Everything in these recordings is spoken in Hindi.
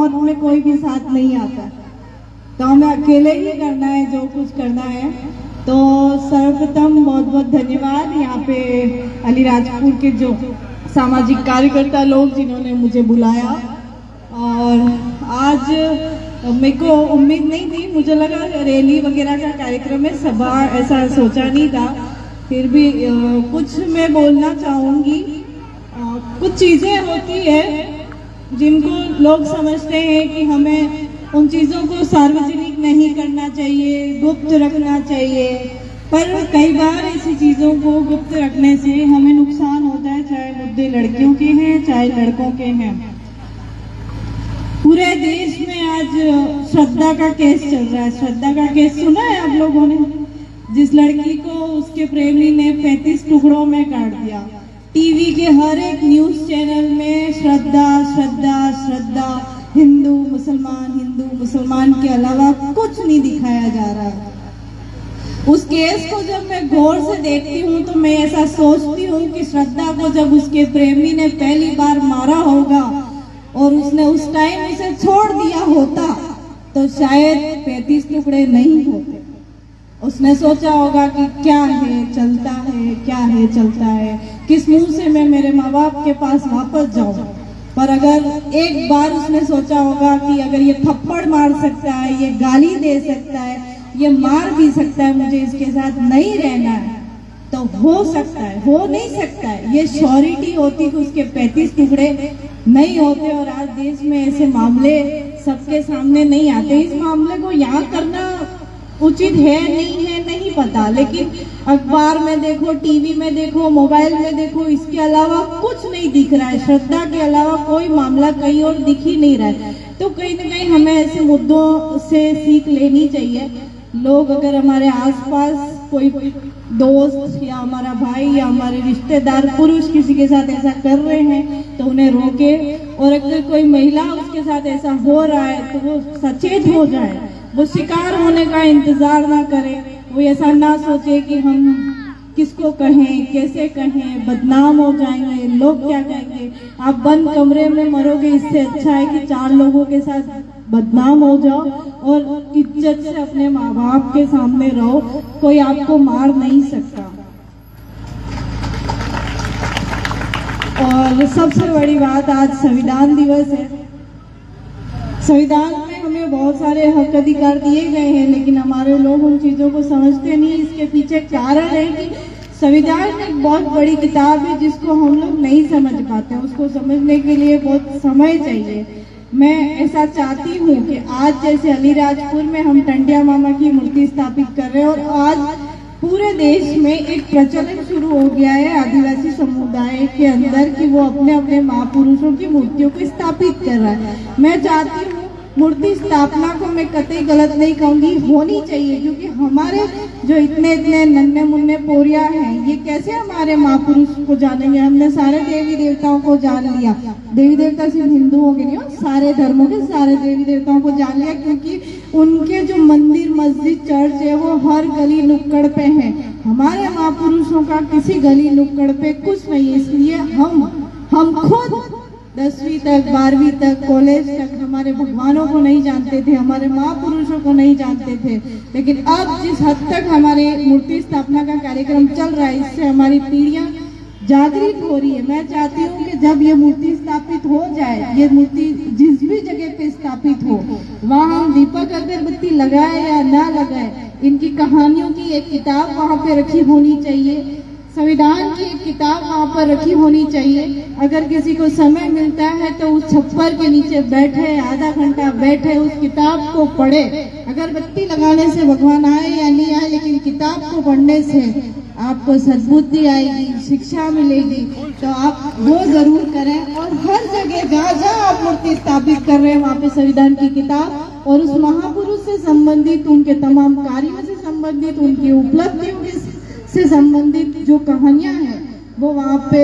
मौत में कोई भी साथ नहीं आता, तो हमें अकेले ही करना है जो कुछ करना है। तो सर्वप्रथम बहुत बहुत धन्यवाद यहाँ पे अलीराजपुर के जो सामाजिक कार्यकर्ता लोग जिन्होंने मुझे बुलाया। और आज मेरे को उम्मीद नहीं थी, मुझे लगा रैली वगैरह का कार्यक्रम है, सभा ऐसा सोचा नहीं था। फिर भी कुछ मैं बोलना चाहूँगी। कुछ चीज़ें होती है जिनको लोग समझते हैं कि हमें उन चीज़ों को सार्वजनिक नहीं करना चाहिए, गुप्त रखना चाहिए, पर कई बार ऐसी चीज़ों को गुप्त रखने से हमें नुकसान होता है, चाहे मुद्दे लड़कियों के हैं चाहे लड़कों के हैं। पूरे देश में आज श्रद्धा का केस चल रहा है। श्रद्धा का केस सुना है आप लोगों ने? जिस लड़की को उसके प्रेमी ने 35 टुकड़ों में काट दिया। टीवी के हर एक न्यूज चैनल में श्रद्धा श्रद्धा श्रद्धा, हिंदू मुसलमान के अलावा कुछ नहीं दिखाया जा रहा है। उस केस को जब मैं गौर से देखती हूँ तो मैं ऐसा सोचती हूँ कि श्रद्धा को जब उसके प्रेमी ने पहली बार मारा होगा और उसने उस टाइम उसे छोड़ दिया होता तो शायद 35 टुकड़े नहीं होते। उसने सोचा होगा कि क्या है चलता है, क्या है चलता है, किस मुंह से मैं मेरे माँ बाप के पास वापस जाऊं। पर अगर एक बार उसने सोचा होगा कि अगर ये थप्पड़ मार सकता है, ये गाली दे सकता है, ये मार भी सकता है, मुझे इसके साथ नहीं रहना है, तो हो सकता है, हो नहीं सकता है, ये श्योरिटी होती कि उसके 35 टुकड़े नहीं होते। और आज देश में ऐसे मामले सबके सामने नहीं आते। इस मामले को यहाँ करना उचित है नहीं पता, लेकिन अखबार में देखो, टीवी में देखो, मोबाइल में देखो, इसके अलावा कुछ नहीं दिख रहा है। श्रद्धा के अलावा कोई मामला कहीं और दिख ही नहीं रहा है। तो कहीं ना कहीं हमें ऐसे मुद्दों से सीख लेनी चाहिए। लोग अगर हमारे आसपास कोई दोस्त या हमारा भाई या हमारे रिश्तेदार पुरुष किसी के साथ ऐसा कर रहे हैं तो उन्हें रोके, और अगर कोई महिला उसके साथ ऐसा हो रहा है तो वो सचेत हो जाए, वो शिकार होने का इंतजार ना करे, वो ऐसा ना सोचे कि हम किसको कहें, कैसे कहें, बदनाम हो जाएंगे, लोग क्या कहेंगे। आप बंद कमरे में मरोगे, इससे अच्छा है कि 4 लोगों के साथ बदनाम हो जाओ और इज्जत से अपने माँ बाप के सामने रहो। कोई आपको मार नहीं सकता। और सबसे बड़ी बात, आज संविधान दिवस है। संविधान में हमें बहुत सारे हक अधिकार दिए गए हैं, लेकिन हमारे लोग उन चीजों को समझते नहीं। इसके पीछे कारण है कि संविधान एक बहुत बड़ी किताब है जिसको हम लोग नहीं समझ पाते। उसको समझने के लिए बहुत समय चाहिए। मैं ऐसा चाहती हूँ कि आज जैसे अलीराजपुर में हम टंडिया मामा की मूर्ति स्थापित कर रहे हैं, और आज पूरे देश में एक प्रचलन शुरू हो गया है आदिवासी समुदाय के अंदर कि वो अपने अपने महापुरुषों की मूर्तियों को स्थापित कर रहा है। मैं चाहती हूँ मूर्ति स्थापना को मैं कतई गलत नहीं कहूँगी, होनी चाहिए, क्योंकि हमारे जो इतने इतने नन्हे मुन्ने पोरिया हैं, ये कैसे हमारे महापुरुष को जानेंगे। हमने सारे देवी देवताओं को जान लिया। देवी देवता सिर्फ हिंदुओं के नहीं, सारे धर्मों के सारे देवी देवताओं को जान लिया, क्योंकि उनके जो मंदिर, मस्जिद, चर्च है वो हर गली नुक्कड़ पे है। हमारे महापुरुषों का किसी गली नुक्कड़ पे कुछ नहीं। इसलिए हम खुद 10वीं तक, 12वीं तक, कॉलेज तक हमारे भगवानों को नहीं जानते थे, हमारे महापुरुषों को नहीं जानते थे। लेकिन अब जिस हद तक हमारे मूर्ति स्थापना का कार्यक्रम चल रहा है, इससे हमारी पीढ़ियां जागृत हो रही है। मैं चाहती हूँ कि जब ये मूर्ति स्थापित हो जाए, ये मूर्ति जिस भी जगह पे स्थापित हो, वहाँ हम दीपक अगरबत्ती लगाए या ना लगाए, इनकी कहानियों की एक किताब वहाँ पे रखी होनी चाहिए। संविधान की एक किताब वहाँ पर रखी होनी चाहिए। अगर किसी को समय मिलता है तो उस छप्पर के नीचे बैठे, आधा घंटा बैठे, उस किताब को पढ़े। अगरबत्ती लगाने से भगवान आए या नहीं आए, लेकिन किताब को पढ़ने से आपको सद्बुद्धि आएगी, शिक्षा मिलेगी। तो आप वो जरूर करें। और हर जगह जहाँ जहाँ आप मूर्ति स्थापित कर रहे हैं वहाँ पे संविधान की किताब और उस महापुरुष से संबंधित, उनके तमाम कार्यों से संबंधित, उनकी उपलब्धियों से संबंधित जो कहानियां हैं वो वहाँ पे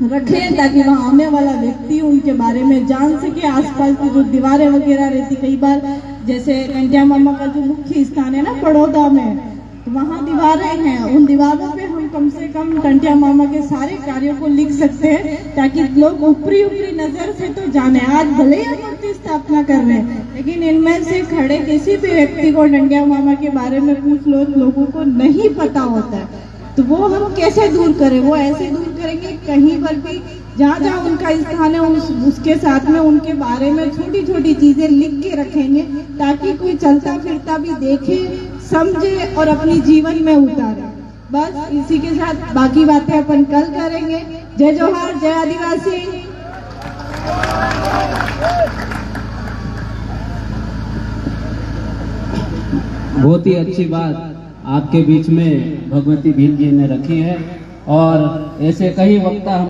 रखें, ताकि वहाँ आने वाला व्यक्ति उनके बारे में जान सके। आसपास की जो दीवारें वगैरह रहती, कई बार जैसे टंडिया मामा का जो मुख्य स्थान है ना बड़ौदा में, तो वहाँ दीवारें हैं, उन दीवारों पे हम कम से कम टंटिया मामा के सारे कार्यों को लिख सकते हैं, ताकि लोग ऊपरी नजर से तो जाने। आज भले ही हम मूर्ति स्थापना कर रहे हैं, लेकिन इनमें से खड़े किसी भी व्यक्ति को टंटिया मामा के बारे में पूछ लो, लोगों को नहीं पता होता है। तो वो हम कैसे दूर करें? वो ऐसे दूर करेंगे, कहीं पर भी जहाँ जहाँ उनका स्थान है उसके साथ में उनके बारे में छोटी छोटी चीजें लिख के रखेंगे, ताकि कोई चलता फिरता भी देखे, समझे और अपनी जीवन में उतारे। बस इसी के साथ बाकी बातें अपन कल करेंगे। जय जोहार, जय आदिवासी। बहुत ही अच्छी बात आपके बीच में भगवती भील जी ने रखी है, और ऐसे कई वक्ता